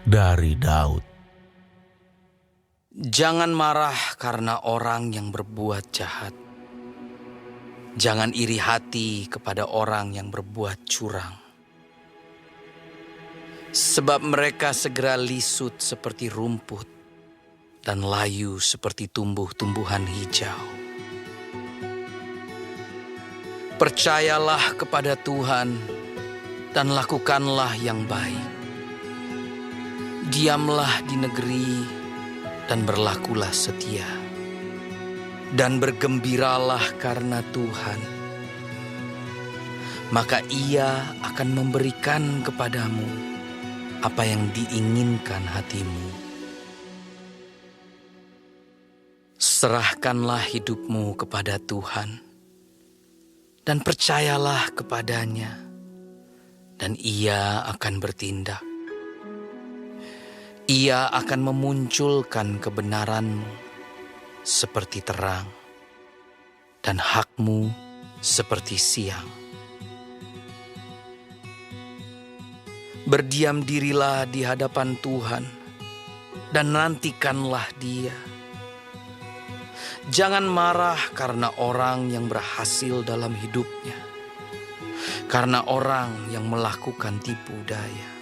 dari Daud. Jangan marah karena orang yang berbuat jahat. Jangan iri hati kepada orang yang berbuat curang. Sebab mereka segera lisut seperti rumput dan layu seperti tumbuh-tumbuhan hijau. Percayalah kepada Tuhan dan lakukanlah yang baik. Diamlah di negeri dan berlakulah setia. Dan bergembiralah karena Tuhan. Maka Ia akan memberikan kepadamu apa yang diinginkan hatimu. Serahkanlah hidupmu kepada Tuhan dan percayalah kepadanya, dan Ia akan bertindak. Ia akan memunculkan kebenaranmu seperti terang dan hakmu seperti siang. Berdiam dirilah di hadapan Tuhan dan nantikanlah Dia. Jangan marah karena orang yang berhasil dalam hidupnya, karena orang yang melakukan tipu daya.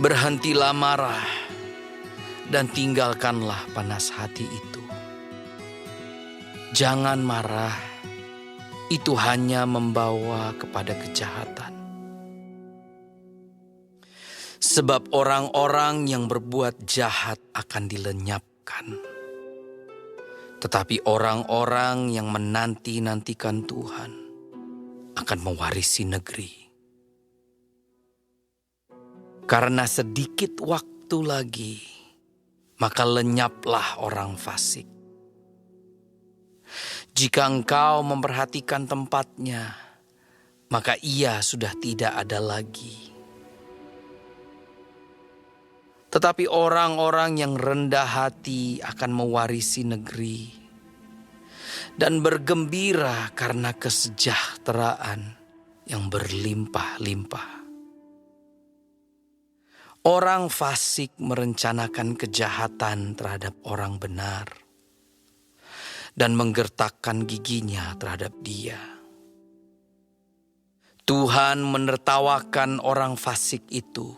Berhentilah marah dan tinggalkanlah panas hati itu. Jangan marah, itu hanya membawa kepada kejahatan. Sebab orang-orang yang berbuat jahat akan dilenyapkan. Tetapi orang-orang yang menanti-nantikan Tuhan akan mewarisi negeri. Karena sedikit waktu lagi, maka lenyaplah orang fasik. Jika engkau memperhatikan tempatnya, maka ia sudah tidak ada lagi. Tetapi orang-orang yang rendah hati akan mewarisi negeri dan bergembira karena kesejahteraan yang berlimpah-limpah. Orang fasik merencanakan kejahatan terhadap orang benar dan menggertakkan giginya terhadap dia. Tuhan menertawakan orang fasik itu,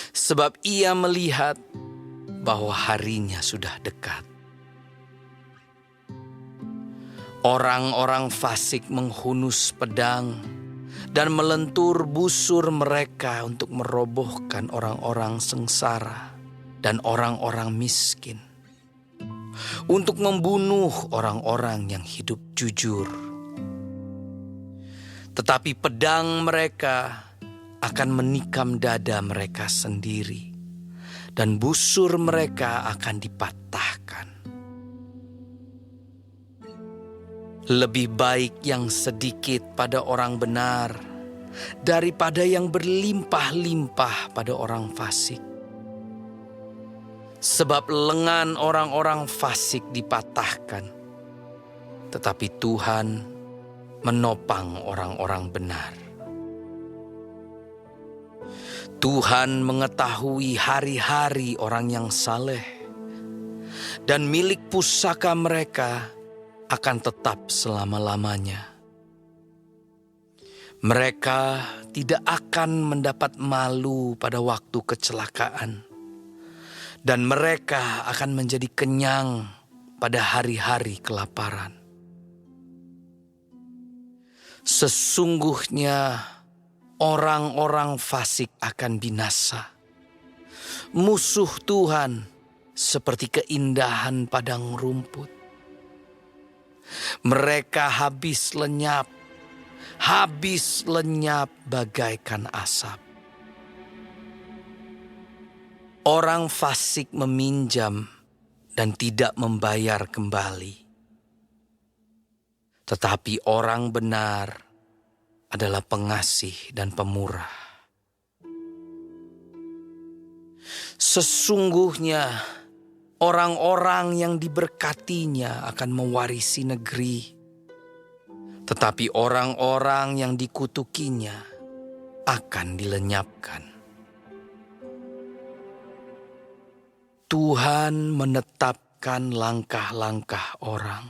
sebab Ia melihat bahwa harinya sudah dekat. Orang-orang fasik menghunus pedang dan melentur busur mereka untuk merobohkan orang-orang sengsara dan orang-orang miskin, untuk membunuh orang-orang yang hidup jujur. Tetapi pedang mereka akan menikam dada mereka sendiri, dan busur mereka akan dipatahkan. Lebih baik yang sedikit pada orang benar daripada yang berlimpah-limpah pada orang fasik. Sebab lengan orang-orang fasik dipatahkan, tetapi Tuhan menopang orang-orang benar. Tuhan mengetahui hari-hari orang yang saleh, dan milik pusaka mereka akan tetap selama-lamanya. Mereka tidak akan mendapat malu pada waktu kecelakaan, dan mereka akan menjadi kenyang pada hari-hari kelaparan. Sesungguhnya orang-orang fasik akan binasa. Musuh Tuhan seperti keindahan padang rumput. Mereka habis lenyap bagaikan asap. Orang fasik meminjam dan tidak membayar kembali. Tetapi orang benar adalah pengasih dan pemurah. Sesungguhnya orang-orang yang diberkatinya akan mewarisi negeri, tetapi orang-orang yang dikutukinya akan dilenyapkan. Tuhan menetapkan langkah-langkah orang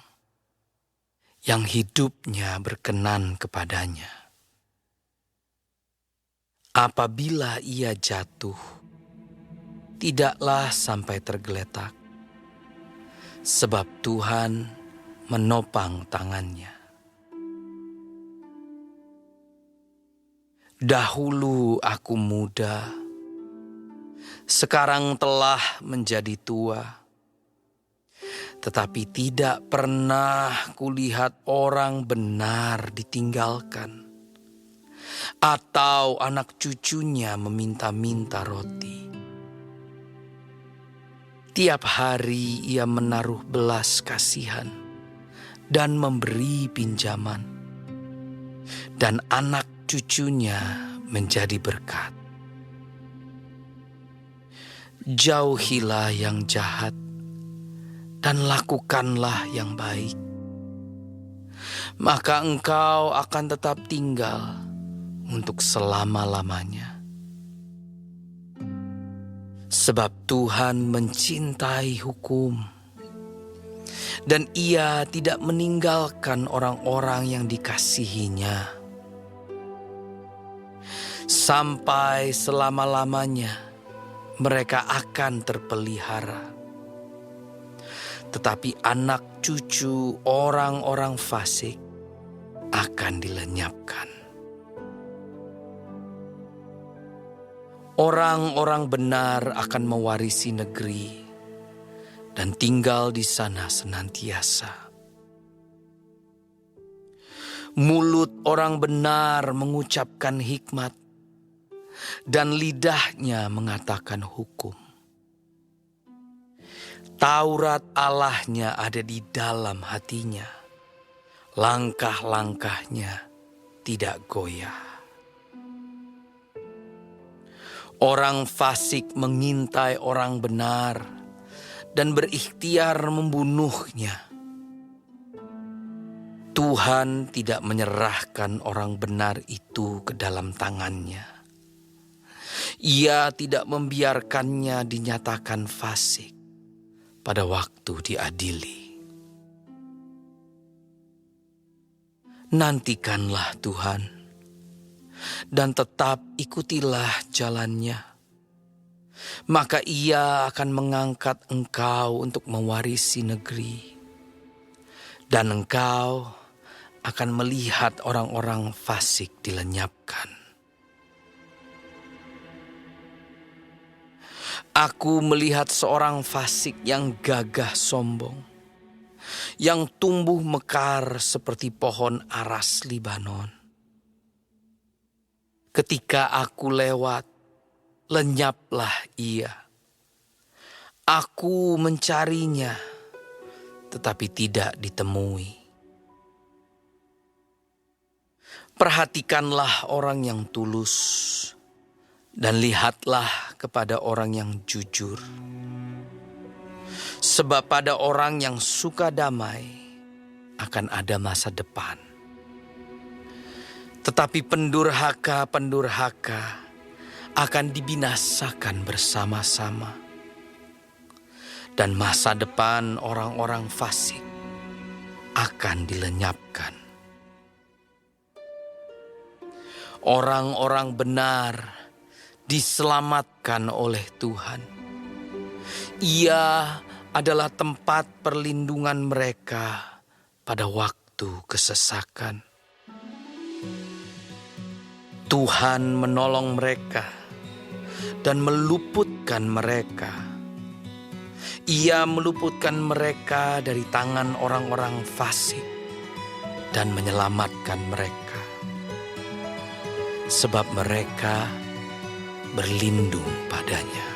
yang hidupnya berkenan kepadanya. Apabila ia jatuh, tidaklah sampai tergeletak, sebab Tuhan menopang tangannya. Dahulu aku muda, sekarang telah menjadi tua, tetapi tidak pernah kulihat orang benar ditinggalkan, atau anak cucunya meminta-minta roti. Tiap hari ia menaruh belas kasihan dan memberi pinjaman, dan anak cucunya menjadi berkat. Jauhilah yang jahat dan lakukanlah yang baik, maka engkau akan tetap tinggal untuk selama-lamanya. Sebab Tuhan mencintai hukum, dan Ia tidak meninggalkan orang-orang yang dikasihinya. Sampai selama-lamanya mereka akan terpelihara. Tetapi anak cucu orang-orang fasik akan dilenyapkan. Orang-orang benar akan mewarisi negeri dan tinggal di sana senantiasa. Mulut orang benar mengucapkan hikmat, dan lidahnya mengatakan hukum. Taurat Allahnya ada di dalam hatinya, langkah-langkahnya tidak goyah. Orang fasik mengintai orang benar dan berikhtiar membunuhnya. Tuhan tidak menyerahkan orang benar itu ke dalam tangannya. Ia tidak membiarkannya dinyatakan fasik pada waktu diadili. Nantikanlah Tuhan dan tetap ikutilah jalannya, maka Ia akan mengangkat engkau untuk mewarisi negeri, dan engkau akan melihat orang-orang fasik dilenyapkan. Aku melihat seorang fasik yang gagah sombong, yang tumbuh mekar seperti pohon aras Libanon. Ketika aku lewat, lenyaplah ia. Aku mencarinya, tetapi tidak ditemui. Perhatikanlah orang yang tulus, dan lihatlah kepada orang yang jujur. Sebab pada orang yang suka damai akan ada masa depan. Tetapi pendurhaka-pendurhaka akan dibinasakan bersama-sama. Dan masa depan orang-orang fasik akan dilenyapkan. Orang-orang benar diselamatkan oleh Tuhan. Ia adalah tempat perlindungan mereka pada waktu kesesakan. Tuhan menolong mereka dan meluputkan mereka. Ia meluputkan mereka dari tangan orang-orang fasik dan menyelamatkan mereka. Sebab mereka berlindung padanya.